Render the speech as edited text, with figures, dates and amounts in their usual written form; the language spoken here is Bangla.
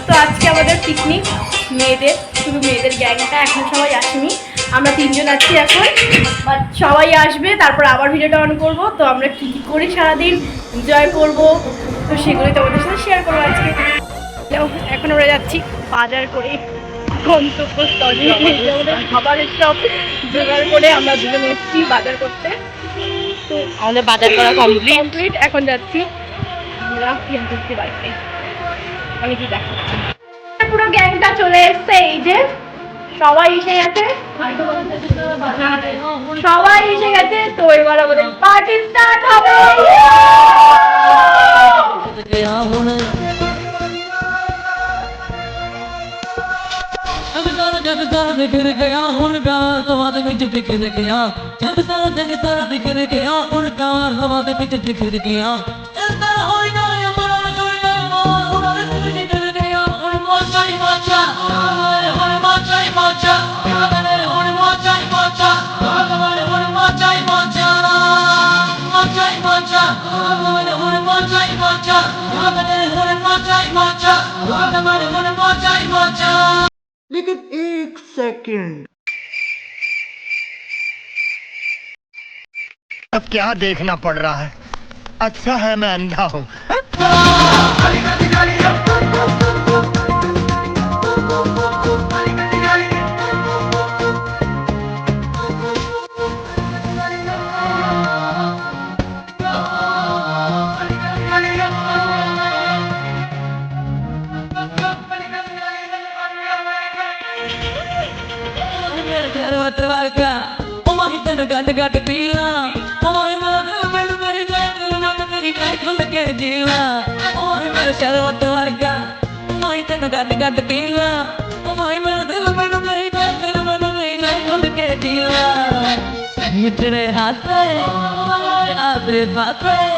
তো আজকে আমাদের পিকনিক মেয়েদের, শুধু মেয়েদের গ্যাংটা, এখন সবাই আসেনি, আমরা 3 জন আছি এখন, বাট সবাই আসবে, তারপর আবার ভিডিওটা অন করবো। তো আমরা কী কী করি সারাদিন, এনজয় করবো, তো সেগুলোই তোমাদের সাথে শেয়ার করবো আজকে। এখন আমরা যাচ্ছি বাজার করে গন্তব্যস্থলে, খাবারের সব জোগাড় করে আমরা দুজনে এসেছি বাজার করতে। তো আমাদের বাজার করা কমপ্লিট। এখন যাচ্ছি আমরা পিয়াসি বাড়িতে, আমি কি দেখাচ্ছি। পুরো গ্যাংটা চলে এসছে, এই যে সবাই এসে গেছে, সবাই এসে গেছে। তো এবার আমাদের পার্টি স্টার্ট হবে। लेकिन एक सेकंड, अब क्या देखना पड़ रहा है? अच्छा है मैं अंधा हूँ। तेरे हाथ में आपरे बात में